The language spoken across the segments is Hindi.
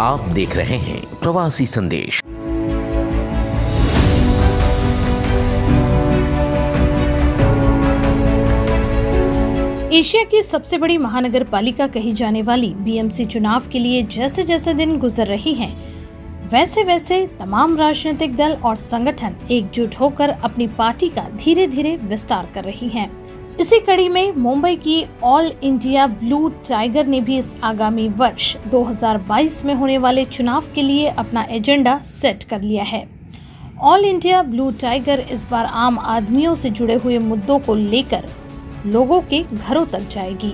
आप देख रहे हैं प्रवासी संदेश। एशिया की सबसे बड़ी महानगर पालिका कही जाने वाली बीएमसी चुनाव के लिए जैसे जैसे दिन गुजर रही हैं, वैसे वैसे तमाम राजनीतिक दल और संगठन एकजुट होकर अपनी पार्टी का धीरे धीरे विस्तार कर रही हैं। इसी कड़ी में मुंबई की ऑल इंडिया ब्लू टाइगर ने भी इस आगामी वर्ष 2022 में होने वाले चुनाव के लिए अपना एजेंडा सेट कर लिया है। ऑल इंडिया ब्लू टाइगर इस बार आम आदमियों से जुड़े हुए मुद्दों को लेकर लोगों के घरों तक जाएगी।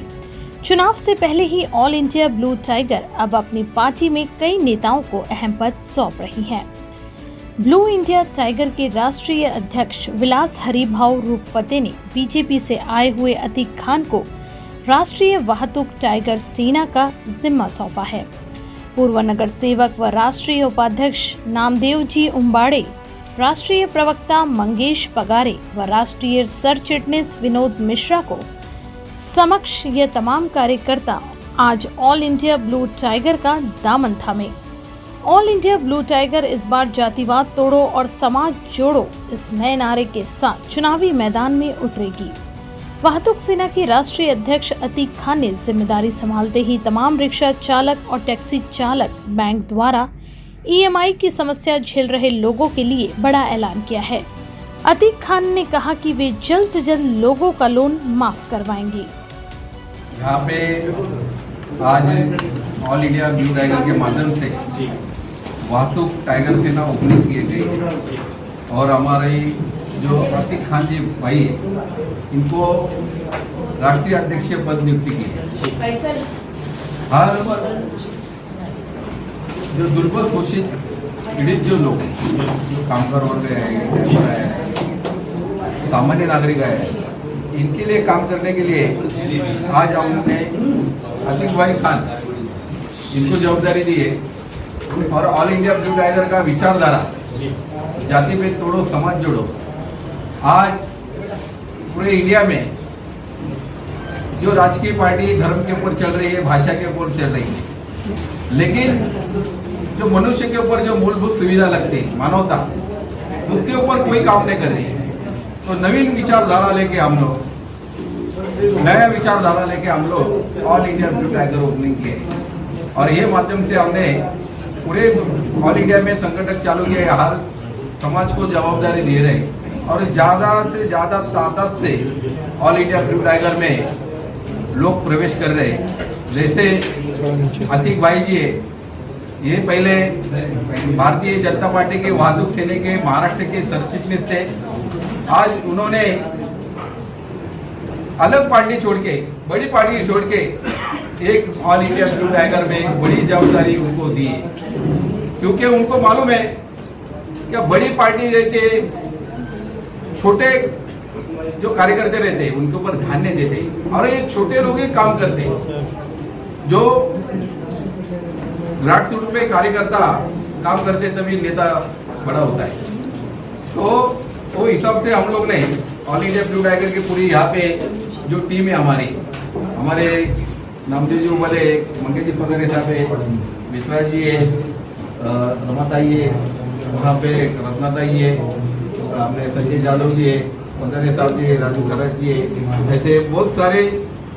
चुनाव से पहले ही ऑल इंडिया ब्लू टाइगर अब अपनी पार्टी में कई नेताओं को अहम पद सौंप रही है। ब्लू इंडिया टाइगर के राष्ट्रीय अध्यक्ष विलास हरिभाऊ रूपवते ने बीजेपी से आए हुए अतीक खान को राष्ट्रीय वाहतुक टाइगर सेना का जिम्मा सौंपा है। पूर्व नगर सेवक व राष्ट्रीय उपाध्यक्ष नामदेव जी उम्बाड़े, राष्ट्रीय प्रवक्ता मंगेश पगारे व राष्ट्रीय सर चिटनीस विनोद मिश्रा को समक्ष ये तमाम कार्यकर्ता आज ऑल इंडिया ब्लू टाइगर का दामन थामे। ऑल इंडिया ब्लू टाइगर इस बार जातिवाद तोड़ो और समाज जोड़ो इस नए नारे के साथ चुनावी मैदान में उतरेगी। वाहतुक सेना के राष्ट्रीय अध्यक्ष अतीक खान ने जिम्मेदारी संभालते ही तमाम रिक्शा चालक और टैक्सी चालक बैंक द्वारा ईएमआई की समस्या झेल रहे लोगों के लिए बड़ा ऐलान किया है। अतीक खान ने कहा कि वे जल्द से जल्द लोगों का लोन माफ करवाएंगे। यहाँ पे आज ऑल इंडिया ब्लू टाइगर के माध्यम से वाहतुक टाइगर सेना ओपनिंग किए गई और हमारे जो अतीक खान जी भाई इनको राष्ट्रीय अध्यक्ष पद नियुक्ति की है। हर जो दुर्बल शोषित पीड़ित जो लोग हैं, कामगार वर्ग है, सामान्य नागरिक है, इनके लिए काम करने के लिए आज हमने अतीक भाई खान इनको जवाबदारी दी है और ऑल इंडिया ब्लू टाइगर का विचारधारा जाति भेद तोड़ो समाज जोड़ो आज पूरे इंडिया में जो राजकीय पार्टी धर्म के ऊपर चल रही है, भाषा के ऊपर चल रही है, लेकिन जो मनुष्य के ऊपर जो मूलभूत सुविधा लगती है, मानवता, उसके ऊपर कोई काम नहीं कर रही है। तो नवीन विचारधारा लेके हम लोग नया विचारधारा लेके हम लोग all India blue tiger opening किए और ये माध्यम से हमने पूरे ऑल इंडिया में संगठन चालू किया। हर समाज को जवाबदारी दे रहे और ज़्यादा से ज़्यादा तादाद से ऑल इंडिया ब्लू टाइगर में लोग प्रवेश कर रहे हैं। जैसे अतीक भाई जी है, ये पहले भारतीय जनता पार्टी के वाहतुक सेना के महाराष्ट्र के सर चिटनीस थे। आज उन्होंने अलग पार्टी छोड़ के, बड़ी पार्टी छोड़ के एक ऑल इंडिया ब्लू टाइगर में एक बड़ी जवाबदारी उनको दी है, क्योंकि उनको मालूम है कि बड़ी पार्टी रहते, छोटे जो कार्यकर्ता रहते उनके ऊपर ध्यान नहीं देते और ये छोटे लोग ही काम करते जो ग्रास रूट में कार्यकर्ता काम करते तभी नेता बड़ा होता है। तो वो हिसाब से हम लोग ने ऑल इंडिया ब्लू टाइगर की पूरी यहाँ पे जो टीम है हमारे नामदेव जी उम्बाड़े, मंगेश जी पगारे साहब है, विश्वास जी है, रमाताई है, वहाँ पे रत्नाताई है, अपने संजय यादव जी है, पगारे साहब जी है, राजू खरत जी है, ऐसे बहुत सारे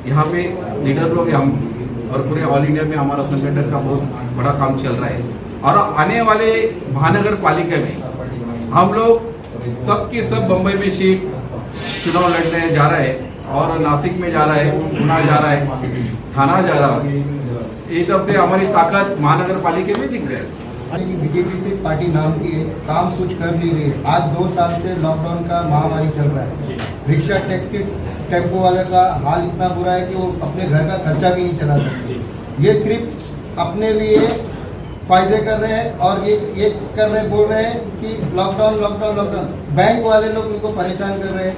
यहाँ पे लीडर लोग हैं। हम और पूरे ऑल इंडिया में हमारा संगठन का बहुत बड़ा काम चल रहा है और आने वाले महानगर पालिका में हम लोग सबके सब बम्बई में सीट चुनाव लड़ने जा रहा है और नासिक में जा रहा है, पुणे जा रहा है, थाना जा रहा है। एक तरफ से हमारी ताकत महानगर पालिका में दिख रही है। बीजेपी से पार्टी नाम की है, काम कुछ कर नहीं रही है। आज 2 साल से लॉकडाउन का महामारी चल रहा है। रिक्शा टैक्सी टेम्पो वाले का हाल इतना बुरा है कि वो अपने घर का खर्चा भी नहीं चला सकते। ये सिर्फ अपने लिए फायदे कर रहे हैं और ये कर रहे बोल रहे हैं कि लॉकडाउन लॉकडाउन लॉकडाउन। बैंक वाले लोग उनको परेशान कर रहे हैं,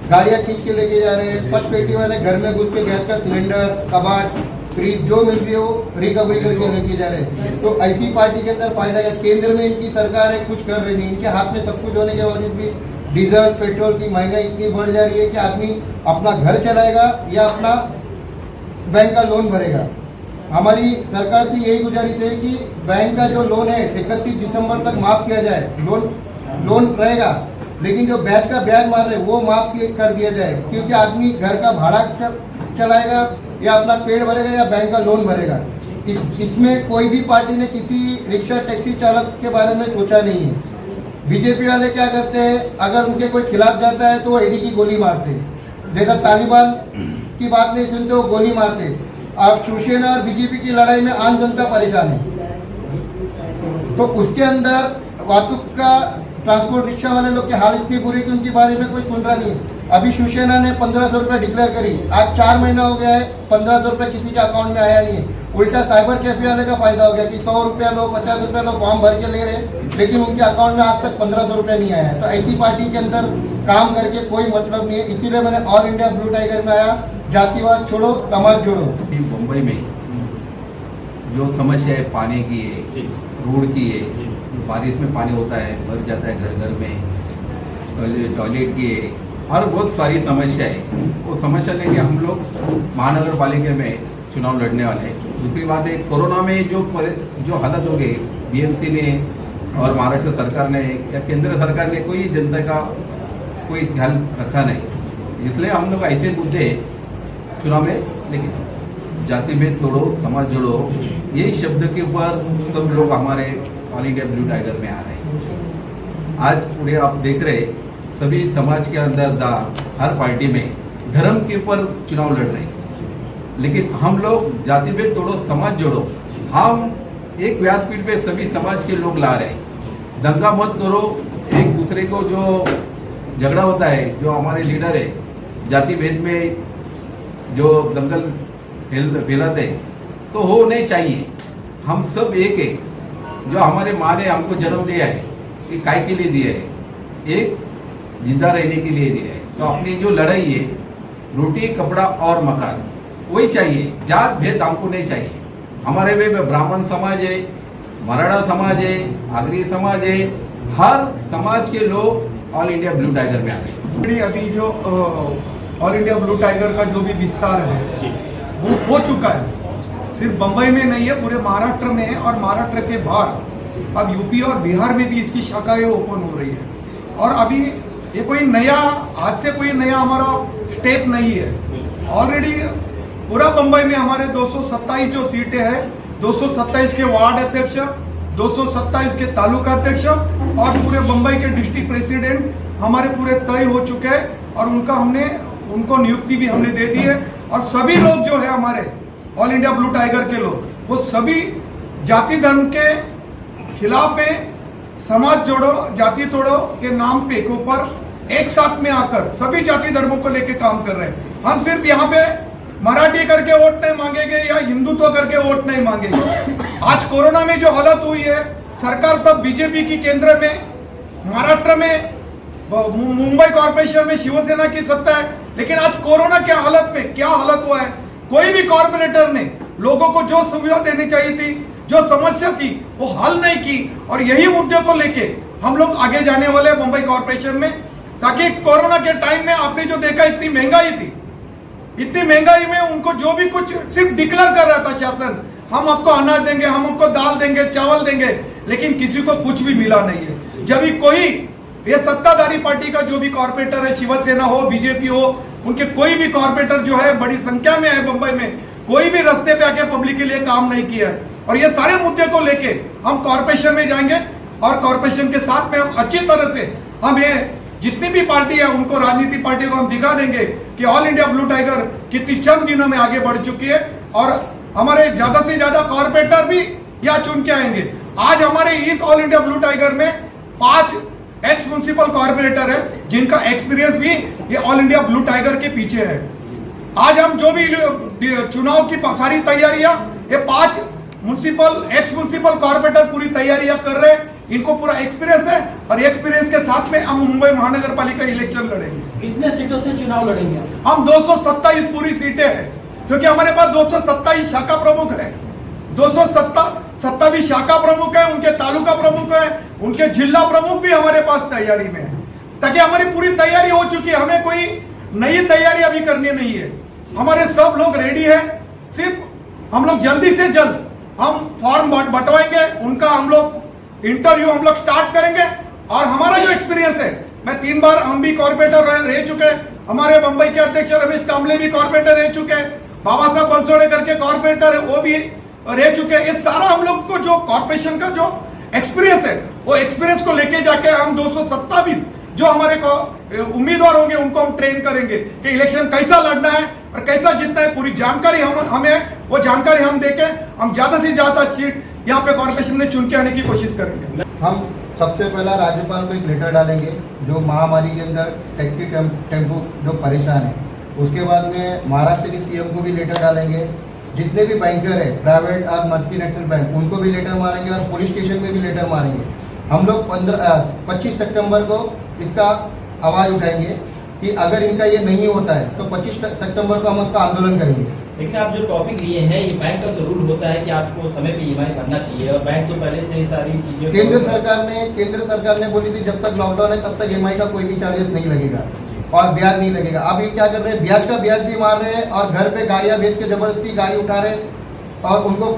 गाड़ियाँ खींच के लेके जा रहे हैं। फर्स्ट पेटी वाले घर में घुस के गैस का सिलेंडर, कबाट, फ्रिज जो मिल रही है वो रिकवरी करके लेके जा रहे हैं। तो ऐसी पार्टी के अंदर फायदा है। केंद्र में इनकी सरकार है, कुछ कर रही नहीं। इनके हाथ में सब कुछ होने के बावजूद भी डीजल पेट्रोल की महंगाई इतनी बढ़ जा रही है कि आदमी अपना घर चलाएगा या अपना बैंक का लोन भरेगा। हमारी सरकार से यही गुजारिश है कि बैंक का जो लोन है 31 दिसंबर तक माफ किया जाए। लोन रहेगा, लेकिन जो ब्याज का ब्याज मार रहे वो माफ कर दिया जाए, क्योंकि आदमी घर का भाड़ा चलाएगा या अपना पेड़ भरेगा या बैंक का लोन भरेगा। इसमें कोई भी पार्टी ने किसी रिक्शा टैक्सी चालक के बारे में सोचा नहीं है। बीजेपी वाले क्या करते हैं, अगर उनके कोई खिलाफ जाता है तो वो ईडी की गोली मारते हैं। जैसा तालिबान की बात नहीं सुनते वो गोली मारते। अब शिवसेना और बीजेपी की लड़ाई में आम जनता परेशान है। तो उसके अंदर वाहतूक का ट्रांसपोर्ट रिक्शा वाले लोग के हाल इतनी बुरी कि उनके बारे में कोई सुन रहा नहीं है। अभी शिवसेना ने 1500 रुपये डिक्लेयर करी, आज 4 महीना हो गया है, 1500 रुपये किसी के अकाउंट में आया नहीं है। उल्टा साइबर कैफे वाले का फायदा हो गया कि 100 रुपया लो, 50 रुपया लो, फॉर्म भर के ले रहे, लेकिन उनके अकाउंट में आज तक 1500 रुपया नहीं आया है। तो ऐसी पार्टी के अंदर काम करके कोई मतलब नहीं है। इसीलिए मैंने ऑल इंडिया ब्लू टाइगर में आया, जातिवाद छोड़ो, समाज जोड़ो। मुंबई में जो समस्या है पानी की है, रोड की है, बारिश में पानी होता है, भर जाता है घर घर में, टॉयलेट की है, और बहुत सारी समस्या है। वो समस्या लेके हम लोग महानगर पालिका में चुनाव लड़ने वाले हैं। दूसरी बात है, कोरोना में जो हालत हो गई, बीएमसी ने और महाराष्ट्र सरकार ने या केंद्र सरकार ने कोई जनता का कोई ख्याल रखा नहीं। इसलिए हम लोग ऐसे मुद्दे चुनाव में लेकिन जाति भेद तोड़ो, समाज जोड़ो, यही शब्द के ऊपर सब लोग हमारे ऑल इंडिया ब्लू टाइगर में आ रहे हैं। आज पूरे आप देख रहे सभी समाज के अंदर हर पार्टी में धर्म के ऊपर चुनाव लड़ रहे हैं, लेकिन हम लोग जाति भेद तोड़ो, समाज जोड़ो, हम एक व्यासपीठ पे सभी समाज के लोग ला रहे हैं। दंगा मत करो, एक दूसरे को जो झगड़ा होता है, जो हमारे लीडर है जाति भेद में जो दंगल फैलाते तो हो नहीं चाहिए। हम सब एक है। जो हमारे माँ ने हमको जन्म दिया है, ये काय के लिए दिया है? एक जिंदा रहने के लिए दिया है। तो अपनी जो लड़ाई है, रोटी कपड़ा और मकान, वही चाहिए। जात भेद हमको नहीं चाहिए। हमारे में ब्राह्मण समाज है, मराठा समाज है, आगरी समाज है, हर समाज के लोग ऑल इंडिया ब्लू टाइगर में आ रहे हैं। अभी जो ऑल इंडिया ब्लू टाइगर का जो भी विस्तार है वो हो चुका है। सिर्फ बंबई में नहीं है, पूरे महाराष्ट्र में है, और महाराष्ट्र के बाहर अब यूपी और बिहार में भी इसकी शाखाएं ओपन हो रही है। और अभी ये कोई नया, आज से कोई नया हमारा स्टेप नहीं है। ऑलरेडी पूरा बंबई में हमारे 227 जो सीटें हैं, 227 के वार्ड अध्यक्ष, 227 के तालुका अध्यक्ष और पूरे बंबई के डिस्ट्रिक्ट प्रेसिडेंट हमारे पूरे तय हो चुके हैं, और उनको नियुक्ति भी हमने दे दी है। और सभी लोग जो है हमारे ऑल इंडिया ब्लू टाइगर के लोग, वो सभी जाति धर्म के खिलाफ में समाज जोड़ो जाति तोड़ो के नाम पे के ऊपर एक साथ में आकर सभी जाति धर्मों को लेके काम कर रहे हैं। हम सिर्फ यहाँ पे मराठी करके वोट नहीं मांगेंगे या हिंदुत्व करके वोट नहीं मांगेंगे। आज कोरोना में जो हालत हुई है, सरकार तब बीजेपी की केंद्र में, महाराष्ट्र में, मुंबई कॉर्पोरेशन में शिवसेना की सत्ता है, लेकिन आज कोरोना के हालत में क्या हालत हुआ है? कोई भी कॉर्पोरेटर ने लोगों को जो सुविधा देनी चाहिए थी, जो समस्या थी, वो हल नहीं की। और यही मुद्दे को लेके हम लोग आगे जाने वाले मुंबई कॉर्पोरेशन में, ताकि कोरोना के टाइम में आपने जो देखा इतनी महंगाई थी, इतनी महंगाई में उनको जो भी कुछ सिर्फ डिक्लेयर कर रहा था शासन, हम आपको अनाज देंगे, हम आपको दाल देंगे, चावल देंगे, लेकिन किसी को कुछ भी मिला नहीं है। जब भी कोई ये सत्ताधारी पार्टी का जो भी कॉर्पोरेटर है, शिवसेना हो, बीजेपी हो, उनके कोई भी कॉर्पोरेटर जो है बड़ी संख्या में है बंबई में, कोई भी रास्ते पे आके पब्लिक के लिए काम नहीं किया है। और ये सारे मुद्दे को लेके हम कॉर्पोरेशन में जाएंगे, और कॉर्पोरेशन के साथ में हम अच्छी तरह से हम ये जितनी भी पार्टी है उनको, राजनीतिक पार्टी को हम दिखा देंगे कि ऑल इंडिया ब्लू टाइगर कितनी चंद दिनों में आगे बढ़ चुकी है, और हमारे ज्यादा से ज्यादा कॉर्पोरेटर भी यहाँ चुन के आएंगे। आज हमारे इस ऑल इंडिया ब्लू टाइगर में 5 एक्स म्युनिसिपल कॉर्पोरेटर है, जिनका एक्सपीरियंस भी ये ऑल इंडिया ब्लू टाइगर के पीछे है। आज हम जो भी चुनाव की सारी तैयारियां, ये 5 एक्स म्युनिसिपल कॉर्पोरेटर पूरी तैयारियां कर रहे हैं। इनको पूरा एक्सपीरियंस है, और एक्सपीरियंस के साथ में हम मुंबई महानगर पालिका इलेक्शन लड़ेंगे। कितने सीटों से चुनाव लड़ेंगे? हम 227 पूरी सीटें हैं, क्योंकि हमारे पास 227 शाखा प्रमुख है, 227 शाखा प्रमुख है, उनके तालुका प्रमुख है, उनके जिला प्रमुख भी हमारे पास तैयारी में है, ताकि हमारी पूरी तैयारी हो चुकी है। हमें कोई नई तैयारी अभी करनी नहीं है, हमारे सब लोग रेडी है। सिर्फ हम लोग जल्दी से जल्द हम फॉर्म बंटवाएंगे, उनका हम लोग इंटरव्यू हम लोग स्टार्ट करेंगे। और हमारा जो एक्सपीरियंस है, मैं 3 बार हम भी कॉर्पोरेटर रह चुके हैं, हमारे बंबई के अध्यक्ष रमेश कामले भी कॉर्पोरेटर रह चुके हैं, बाबा साहब बंसोड़े करके कॉर्पोरेटर वो भी रह चुके हैं। ये सारा हम लोग को जो कॉर्पोरेशन का जो एक्सपीरियंस है, वो एक्सपीरियंस को लेके जाके हम 227 जो हमारे उम्मीदवार होंगे उनको हम ट्रेन करेंगे कि इलेक्शन कैसा लड़ना है और कैसा जीतना है। पूरी जानकारी हमें वो जानकारी हम देके हम ज्यादा से ज्यादा सीट यहाँ पे कॉर्पोरेशन में चुन के आने की कोशिश करेंगे। हम सबसे पहला राज्यपाल को एक लेटर डालेंगे जो महामारी के अंदर टैक्सी टेम्पो जो परेशान है। उसके बाद में महाराष्ट्र के सीएम को भी लेटर डालेंगे, जितने भी बैंकर है प्राइवेट और मल्टीनेशनल बैंक उनको भी लेटर मारेंगे और पुलिस स्टेशन में भी लेटर मारेंगे। हम लोग 25 सितंबर को इसका आवाज उठाएंगे कि अगर इनका ये नहीं होता है तो 25 सितंबर को हम उसका आंदोलन करेंगे। लेकिन आप जो टॉपिक लिए हैं, ये बैंक का तो रूल होता है कि आपको समय पे ईएमआई भरना चाहिए और बैंक तो पहले से ही सारी चीजें केंद्र सरकार ने बोली थी जब तक लॉकडाउन है तब तक ईएमआई का कोई भी चार्जेस नहीं लगेगा और ब्याज नहीं लगेगा। अब ये क्या कर रहे हैं, ब्याज का ब्याज भी मार रहे हैं और घर पे गाड़ियां बेच के जबरदस्ती गाड़ी उठा रहे और उनको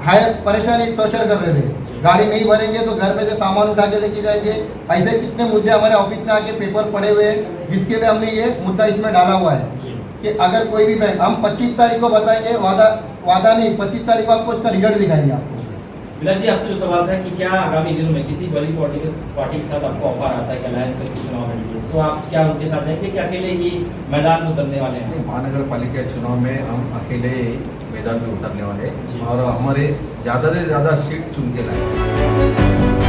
हायर परेशानी टॉर्चर कर रहे थे। गाड़ी नहीं भरेंगे तो घर पे से सामान उठा के लेके जाएंगे। ऐसे कितने मुद्दे हमारे ऑफिस में आके पेपर पड़े हुए हैं, जिसके लिए हमने ये मुद्दा इसमें डाला हुआ है कि अगर कोई भी बैंक, हम 25 तारीख को बताएंगे, वादा नहीं, 25 तारीख को आपको इसका रिजल्ट दिखाएंगे आपको। बिलाल जी, आपसे जो सवाल था कि क्या आगामी दिनों में किसी बड़ी पार्टी के साथ आपको ऑफर आता है कि अलायंस करके चुनाव लड़िए, तो आप क्या उनके साथ जाएंगे कि अकेले ही मैदान में उतरने वाले हैं? महानगर पालिका चुनाव में हम अकेले मैदान में उतरने वाले हैं और हमारे ज़्यादा से ज़्यादा सीट चुन के लाए।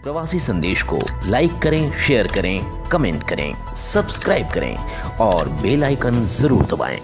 प्रवासी संदेश को लाइक करें, शेयर करें, कमेंट करें, सब्सक्राइब करें और बेल आइकन जरूर दबाएं।